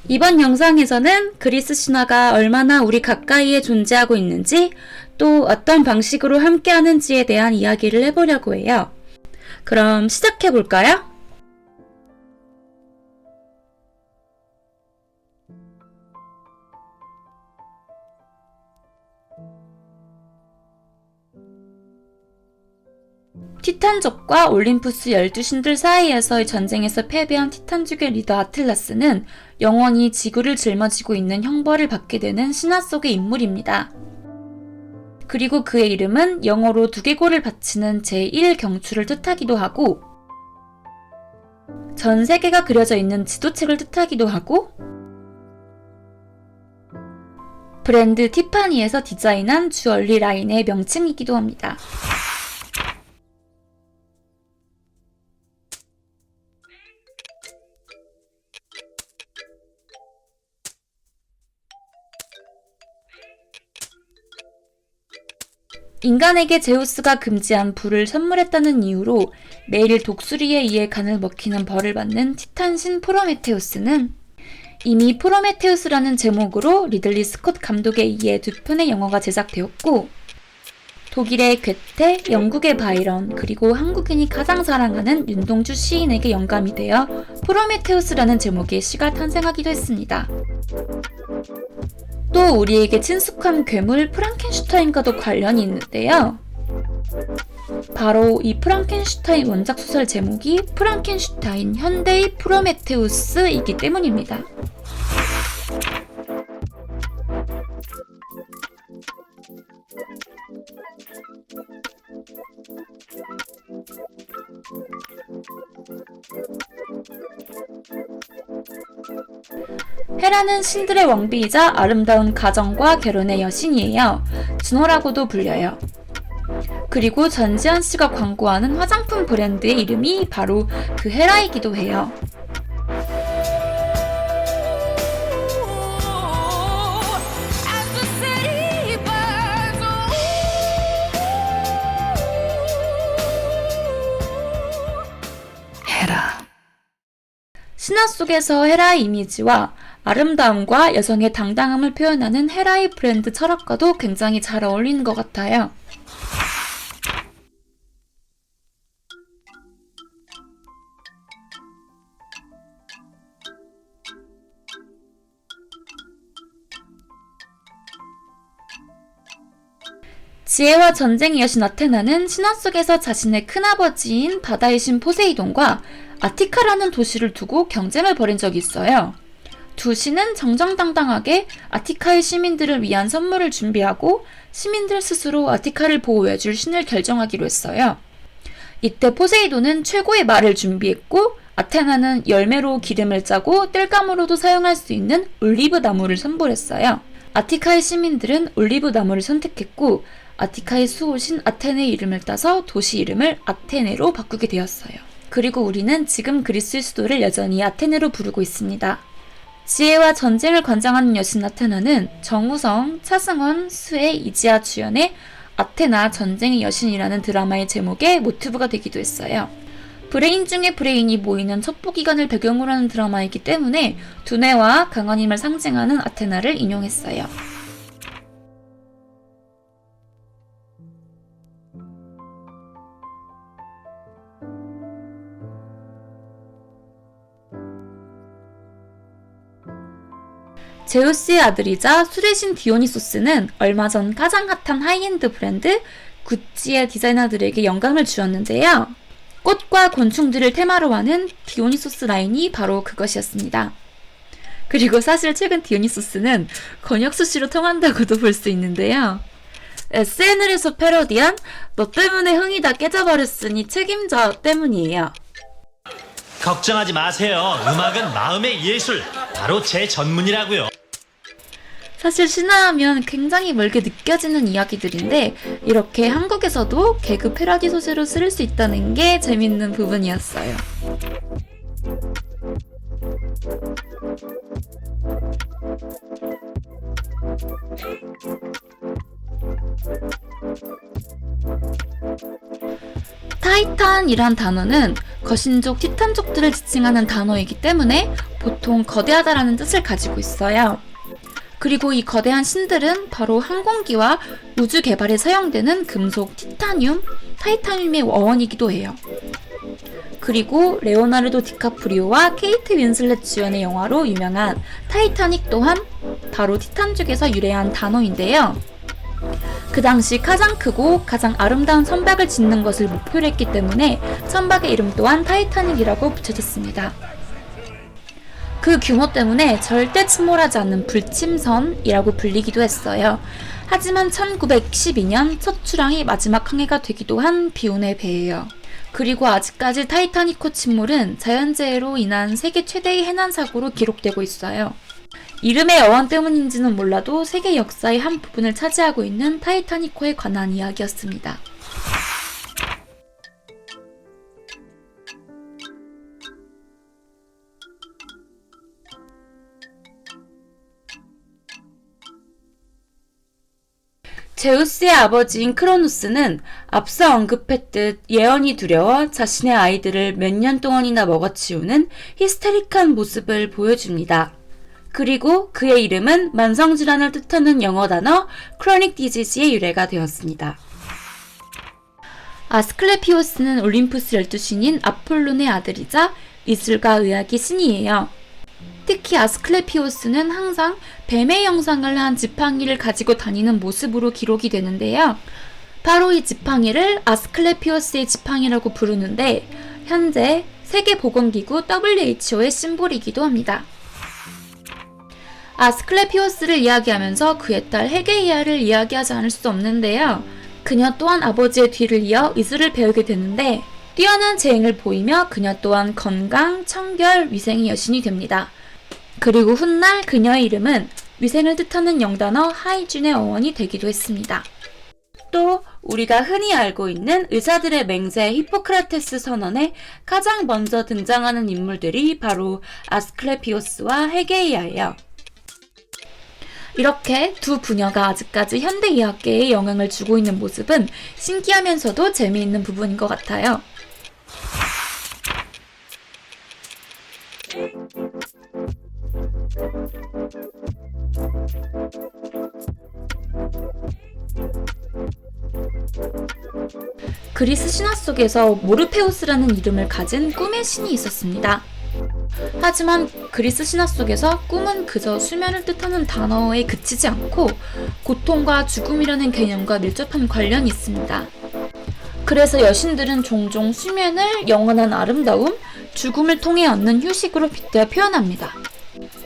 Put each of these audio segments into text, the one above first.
이번 영상에서는 그리스 신화가 얼마나 우리 가까이에 존재하고 있는지, 또 어떤 방식으로 함께하는지에 대한 이야기를 해보려고 해요. 그럼 시작해볼까요? 티탄족과 올림푸스 12신들 사이에서의 전쟁에서 패배한 티탄족의 리더 아틀라스는 영원히 지구를 짊어지고 있는 형벌을 받게 되는 신화 속의 인물입니다. 그리고 그의 이름은 영어로 두개골을 바치는 제1경추를 뜻하기도 하고, 전 세계가 그려져 있는 지도책을 뜻하기도 하고, 브랜드 티파니에서 디자인한 주얼리 라인의 명칭이기도 합니다. 인간에게 제우스가 금지한 불을 선물했다는 이유로 매일 독수리에 의해 간을 먹히는 벌을 받는 티탄신 프로메테우스는 이미 프로메테우스라는 제목으로 리들리 스콧 감독에 의해 2편의 영화가 제작되었고, 독일의 괴테, 영국의 바이런, 그리고 한국인이 가장 사랑하는 윤동주 시인에게 영감이 되어 프로메테우스라는 제목의 시가 탄생하기도 했습니다. 또 우리에게 친숙한 괴물 프랑켄슈타인과도 관련이 있는데요. 바로 이 프랑켄슈타인 원작 소설 제목이 프랑켄슈타인 현대의 프로메테우스이기 때문입니다. 헤라는 신들의 왕비이자 아름다운 가정과 결혼의 여신이에요. 준호라고도 불려요. 그리고 전지현 씨가 광고하는 화장품 브랜드의 이름이 바로 그 헤라이기도 해요. 신화 속에서 헤라의 이미지와 아름다움과 여성의 당당함을 표현하는 헤라의 브랜드 철학과도 굉장히 잘 어울리는 것 같아요. 지혜와 전쟁의 여신 아테나는 신화 속에서 자신의 큰아버지인 바다의 신 포세이돈과 아티카라는 도시를 두고 경쟁을 벌인 적이 있어요. 두 신은 정정당당하게 아티카의 시민들을 위한 선물을 준비하고 시민들 스스로 아티카를 보호해줄 신을 결정하기로 했어요. 이때 포세이돈은 최고의 말을 준비했고, 아테나는 열매로 기름을 짜고 땔감으로도 사용할 수 있는 올리브 나무를 선물했어요. 아티카의 시민들은 올리브 나무를 선택했고, 아티카의 수호신 아테네의 이름을 따서 도시 이름을 아테네로 바꾸게 되었어요. 그리고 우리는 지금 그리스의 수도를 여전히 아테네로 부르고 있습니다. 지혜와 전쟁을 관장하는 여신 아테나는 정우성, 차승원, 수혜, 이지아 주연의 아테나 전쟁의 여신이라는 드라마의 제목의 모티브가 되기도 했어요. 브레인 중에 브레인이 모이는 첩보기관을 배경으로 하는 드라마이기 때문에 두뇌와 강한 힘을 상징하는 아테나를 인용했어요. 제우스의 아들이자 술의 신 디오니소스는 얼마 전 가장 핫한 하이엔드 브랜드 구찌의 디자이너들에게 영감을 주었는데요. 꽃과 곤충들을 테마로 하는 디오니소스 라인이 바로 그것이었습니다. 그리고 사실 최근 디오니소스는 권혁수 씨로 통한다고도 볼 수 있는데요. SNL에서 패러디한 너 때문에 흥이 다 깨져버렸으니 책임져 때문이에요. 걱정하지 마세요. 음악은 마음의 예술. 바로 제 전문이라고요. 사실 신화하면 굉장히 멀게 느껴지는 이야기들인데 이렇게 한국에서도 개그 패러디 소재로 쓸 수 있다는 게 재밌는 부분이었어요. 타이탄이란 단어는 거신족 티탄족들을 지칭하는 단어이기 때문에 보통 거대하다라는 뜻을 가지고 있어요. 그리고 이 거대한 신들은 바로 항공기와 우주 개발에 사용되는 금속 타이타늄의 어원이기도 해요. 그리고 레오나르도 디카프리오와 케이트 윈슬렛 주연의 영화로 유명한 타이타닉 또한 바로 티탄족에서 유래한 단어인데요. 그 당시 가장 크고 가장 아름다운 선박을 짓는 것을 목표로 했기 때문에 선박의 이름 또한 타이타닉이라고 붙여졌습니다. 그 규모 때문에 절대 침몰하지 않는 불침선이라고 불리기도 했어요. 하지만 1912년 첫 출항이 마지막 항해가 되기도 한 비운의 배예요. 그리고 아직까지 타이타닉호 침몰은 자연재해로 인한 세계 최대의 해난 사고로 기록되고 있어요. 이름의 어원 때문인지는 몰라도 세계 역사의 한 부분을 차지하고 있는 타이타닉호에 관한 이야기였습니다. 제우스의 아버지인 크로노스는 앞서 언급했듯 예언이 두려워 자신의 아이들을 몇 년 동안이나 먹어치우는 히스테릭한 모습을 보여줍니다. 그리고 그의 이름은 만성질환을 뜻하는 영어 단어 크로닉 디지즈의 유래가 되었습니다. 아스클레피오스는 올림푸스 12신인 아폴론의 아들이자 미술과 의학의 신이에요. 특히 아스클레피오스는 항상 뱀의 형상을 한 지팡이를 가지고 다니는 모습으로 기록이 되는데요. 바로 이 지팡이를 아스클레피오스의 지팡이라고 부르는데 현재 세계보건기구 WHO의 심볼이기도 합니다. 아스클레피오스를 이야기하면서 그의 딸 헤게이아를 이야기하지 않을 수 없는데요. 그녀 또한 아버지의 뒤를 이어 의술을 배우게 되는데 뛰어난 재능을 보이며 그녀 또한 건강, 청결, 위생의 여신이 됩니다. 그리고 훗날 그녀의 이름은 위생을 뜻하는 영단어 하이준의 어원이 되기도 했습니다. 또 우리가 흔히 알고 있는 의사들의 맹세 히포크라테스 선언에 가장 먼저 등장하는 인물들이 바로 아스클레피오스와 헤게이아예요. 이렇게 두 부녀가 아직까지 현대의학계에 영향을 주고 있는 모습은 신기하면서도 재미있는 부분인 것 같아요. 그리스 신화 속에서 모르페우스라는 이름을 가진 꿈의 신이 있었습니다. 하지만 그리스 신화 속에서 꿈은 그저 수면을 뜻하는 단어에 그치지 않고 고통과 죽음이라는 개념과 밀접한 관련이 있습니다. 그래서 여신들은 종종 수면을 영원한 아름다움, 죽음을 통해 얻는 휴식으로 빗대어 표현합니다.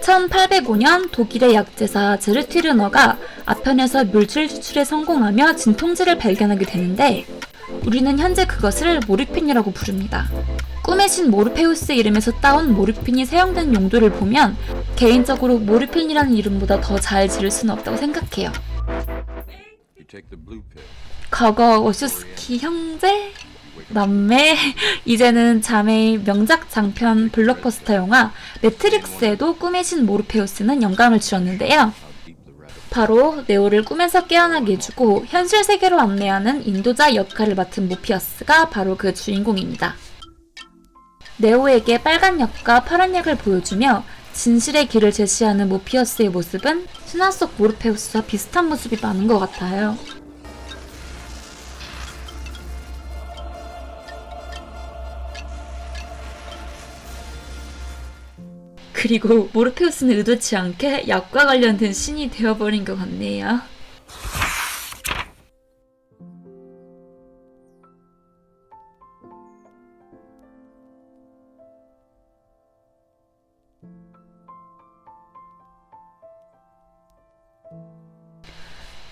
1805년 독일의 약제사 제르티르너가 아편에서 물질 추출에 성공하며 진통제를 발견하게 되는데 우리는 현재 그것을 모르핀이라고 부릅니다. 꿈의 신 모르페우스의 이름에서 따온 모르핀이 사용된 용도를 보면 개인적으로 모르핀이라는 이름보다 더 잘 지을 수는 없다고 생각해요. 과거 오슈스키 형제? 남매? 이제는 자매의 명작 장편 블록버스터 영화 매트릭스에도 꿈의 신 모르페우스는 영감을 주었는데요. 바로 네오를 꿈에서 깨어나게 해주고 현실 세계로 안내하는 인도자 역할을 맡은 모피어스가 바로 그 주인공입니다. 네오에게 빨간 약과 파란 약을 보여주며 진실의 길을 제시하는 모피어스의 모습은 신화 속 모르페우스와 비슷한 모습이 많은 것 같아요. 그리고 모르페우스는 의도치 않게 약과 관련된 신이 되어버린 것 같네요.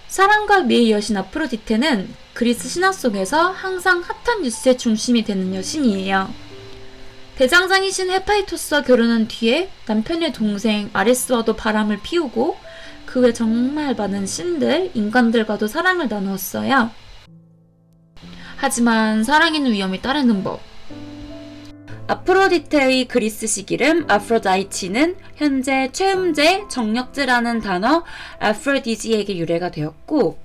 사랑과 미의 여신 아프로디테는 그리스 신화 속에서 항상 핫한 뉴스의 중심이 되는 여신이에요. 대장장이신 헤파이토스와 결혼한 뒤에 남편의 동생 아레스와도 바람을 피우고 그 외 정말 많은 신들, 인간들과도 사랑을 나누었어요. 하지만 사랑에는 위험이 따르는 법. 아프로디테의 그리스식 이름 아프로다이치는 현재 최음제, 정력제라는 단어 아프로디지에게 유래가 되었고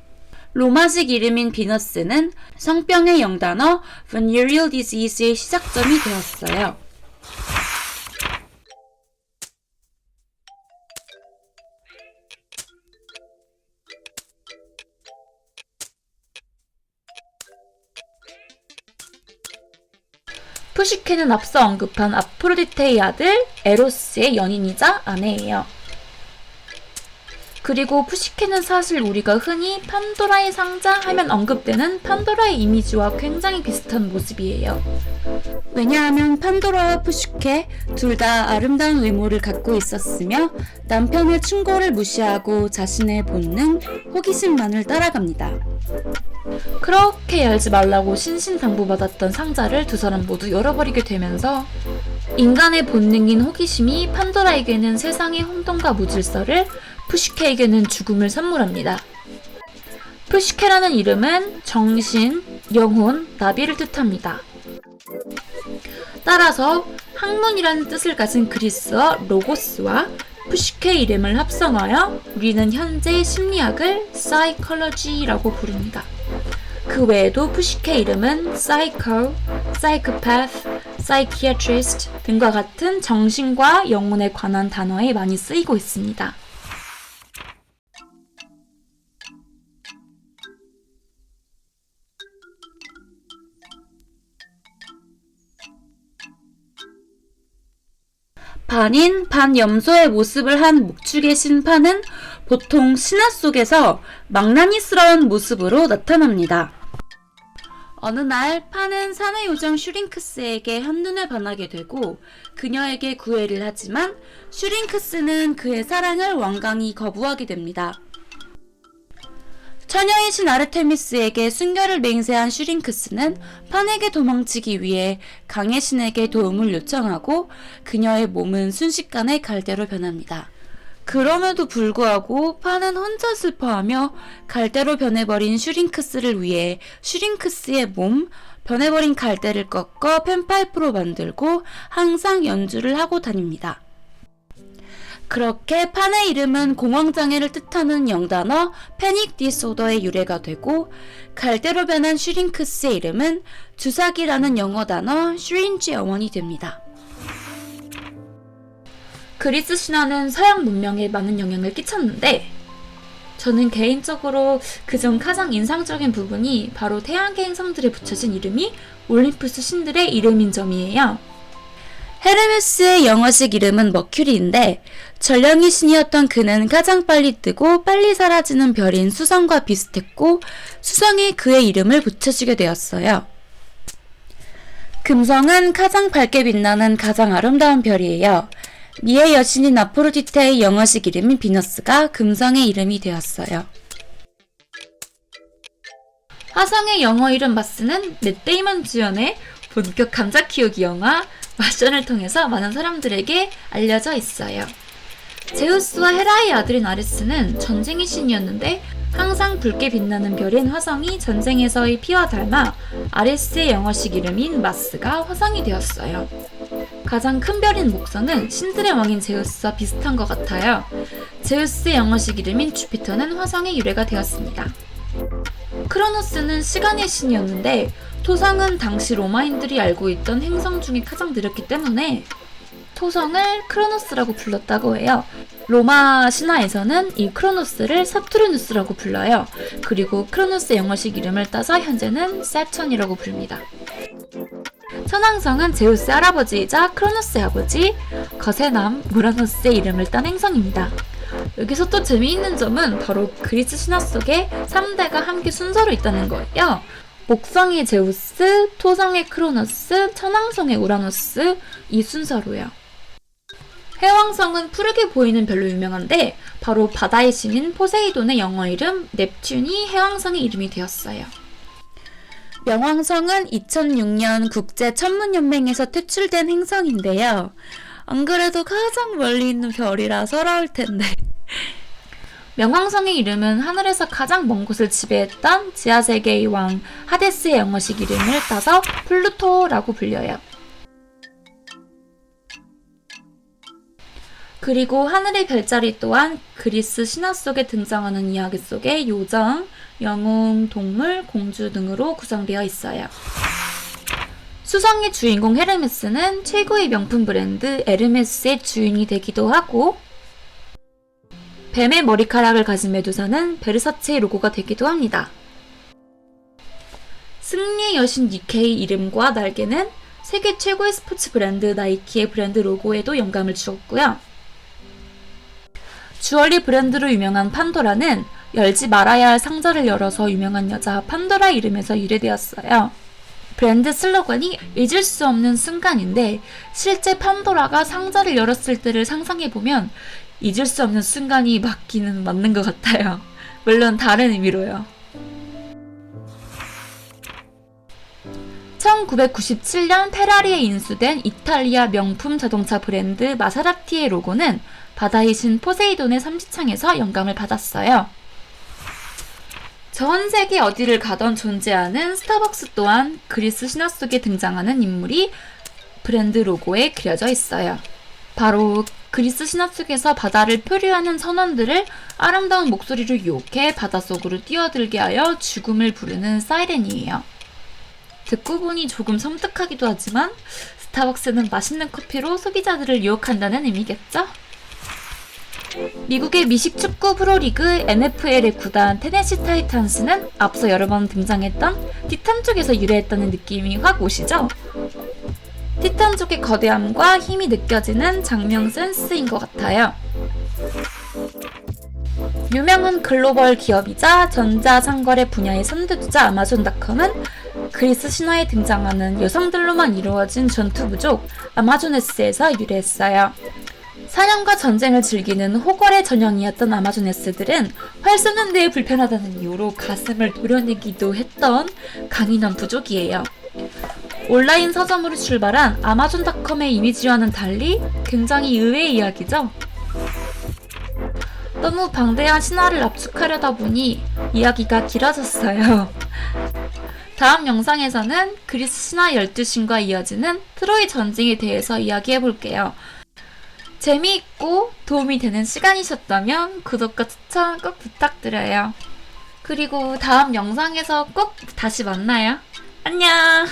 로마식 이름인 비너스는 성병의 영단어 venereal disease의 시작점이 되었어요. 푸시케는 앞서 언급한 아프로디테의 아들 에로스의 연인이자 아내예요. 그리고 푸시케는 사실 우리가 흔히 판도라의 상자 하면 언급되는 판도라의 이미지와 굉장히 비슷한 모습이에요. 왜냐하면 판도라와 푸시케 둘 다 아름다운 외모를 갖고 있었으며 남편의 충고를 무시하고 자신의 본능, 호기심만을 따라갑니다. 그렇게 열지 말라고 신신당부받았던 상자를 두 사람 모두 열어버리게 되면서 인간의 본능인 호기심이 판도라에게는 세상의 혼돈과 무질서를, 푸시케에게는 죽음을 선물합니다. 푸시케라는 이름은 정신, 영혼, 나비를 뜻합니다. 따라서 학문이라는 뜻을 가진 그리스어 로고스와 푸시케 이름을 합성하여 우리는 현재 심리학을 psychology라고 부릅니다. 그 외에도 푸시케 이름은 psycho, psychopath, psychiatrist 등과 같은 정신과 영혼에 관한 단어에 많이 쓰이고 있습니다. 반인, 반염소의 모습을 한 목축의 신파는 보통 신화 속에서 망나니스러운 모습으로 나타납니다. 어느 날 파는 사내 요정 슈링크스에게 한눈에 반하게 되고 그녀에게 구애를 하지만 슈링크스는 그의 사랑을 완강히 거부하게 됩니다. 처녀의 신 아르테미스에게 순결을 맹세한 슈링크스는 판에게 도망치기 위해 강의 신에게 도움을 요청하고 그녀의 몸은 순식간에 갈대로 변합니다. 그럼에도 불구하고 판은 혼자 슬퍼하며 갈대로 변해버린 슈링크스를 위해 슈링크스의 몸, 변해버린 갈대를 꺾어 펜파이프로 만들고 항상 연주를 하고 다닙니다. 그렇게 판의 이름은 공황장애를 뜻하는 영단어 패닉 디소더의 유래가 되고 갈대로 변한 슈링크스의 이름은 주사기라는 영어 단어 슈린지 어원이 됩니다. 그리스 신화는 서양 문명에 많은 영향을 끼쳤는데 저는 개인적으로 그중 가장 인상적인 부분이 바로 태양계 행성들에 붙여진 이름이 올림푸스 신들의 이름인 점이에요. 헤르메스의 영어식 이름은 머큐리인데 전령의 신이었던 그는 가장 빨리 뜨고 빨리 사라지는 별인 수성과 비슷했고 수성에 그의 이름을 붙여주게 되었어요. 금성은 가장 밝게 빛나는 가장 아름다운 별이에요. 미의 여신인 아프로디테의 영어식 이름인 비너스가 금성의 이름이 되었어요. 화성의 영어 이름 마스는 맷 데이먼 주연의 본격 감자 키우기 영화 마션을 통해서 많은 사람들에게 알려져 있어요. 제우스와 헤라의 아들인 아레스는 전쟁의 신이었는데 항상 붉게 빛나는 별인 화성이 전쟁에서의 피와 닮아 아레스의 영어식 이름인 마스가 화성이 되었어요. 가장 큰 별인 목성은 신들의 왕인 제우스와 비슷한 것 같아요. 제우스의 영어식 이름인 주피터는 화성의 유래가 되었습니다. 크로노스는 시간의 신이었는데 토성은 당시 로마인들이 알고 있던 행성 중에 가장 느렸기 때문에 토성을 크로노스라고 불렀다고 해요. 로마 신화에서는 이 크로노스를 사투르누스라고 불러요. 그리고 크로노스의 영어식 이름을 따서 현재는 세턴이라고 부릅니다. 천왕성은 제우스의 할아버지이자 크로노스의 아버지 거세 남 우라노스의 이름을 딴 행성입니다. 여기서 또 재미있는 점은 바로 그리스 신화 속에 3대가 함께 순서로 있다는 거예요. 목성의 제우스, 토성의 크로노스, 천왕성의 우라노스 이 순서로요. 해왕성은 푸르게 보이는 별로 유명한데 바로 바다의 신인 포세이돈의 영어 이름 넵튠이 해왕성의 이름이 되었어요. 명왕성은 2006년 국제천문연맹에서 퇴출된 행성인데요. 안 그래도 가장 멀리 있는 별이라 서러울 텐데. 명왕성의 이름은 하늘에서 가장 먼 곳을 지배했던 지하세계의 왕 하데스의 영어식 이름을 따서 플루토라고 불려요. 그리고 하늘의 별자리 또한 그리스 신화 속에 등장하는 이야기 속의 요정, 영웅, 동물, 공주 등으로 구성되어 있어요. 수성의 주인공 헤르메스는 최고의 명품 브랜드 에르메스의 주인이 되기도 하고 뱀의 머리카락을 가진 메두사는 베르사체의 로고가 되기도 합니다. 승리의 여신 니케의 이름과 날개는 세계 최고의 스포츠 브랜드 나이키의 브랜드 로고에도 영감을 주었고요. 주얼리 브랜드로 유명한 판도라는 열지 말아야 할 상자를 열어서 유명한 여자 판도라 이름에서 유래되었어요. 브랜드 슬로건이 잊을 수 없는 순간인데 실제 판도라가 상자를 열었을 때를 상상해보면 잊을 수 없는 순간이 맞는 것 같아요. 물론 다른 의미로요. 1997년 페라리에 인수된 이탈리아 명품 자동차 브랜드 마사라티의 로고는 바다의 신 포세이돈의 삼지창에서 영감을 받았어요. 전 세계 어디를 가던 존재하는 스타벅스 또한 그리스 신화 속에 등장하는 인물이 브랜드 로고에 그려져 있어요. 바로 그리스 신화 속에서 바다를 표류하는 선원들을 아름다운 목소리로 유혹해 바닷속으로 뛰어들게 하여 죽음을 부르는 사이렌이에요. 듣고 보니 조금 섬뜩하기도 하지만 스타벅스는 맛있는 커피로 소비자들을 유혹한다는 의미겠죠? 미국의 미식 축구 프로리그 NFL의 구단 테네시 타이탄스는 앞서 여러 번 등장했던 티탄족에서 유래했다는 느낌이 확 오시죠? 티탄족의 거대함과 힘이 느껴지는 장명 센스인 것 같아요. 유명한 글로벌 기업이자 전자상거래 분야의 선두주자 아마존닷컴은 그리스 신화에 등장하는 여성들로만 이루어진 전투 부족 아마조네스에서 유래했어요. 사냥과 전쟁을 즐기는 호걸의 전형이었던 아마조네스들은 활 쏘는 데에 불편하다는 이유로 가슴을 도려내기도 했던 강인한 부족이에요. 온라인 서점으로 출발한 아마존닷컴의 이미지와는 달리 굉장히 의외의 이야기죠. 너무 방대한 신화를 압축하려다 보니 이야기가 길어졌어요. 다음 영상에서는 그리스 신화 12신과 이어지는 트로이 전쟁에 대해서 이야기해볼게요. 재미있고 도움이 되는 시간이셨다면 구독과 추천 꼭 부탁드려요. 그리고 다음 영상에서 꼭 다시 만나요. 안녕!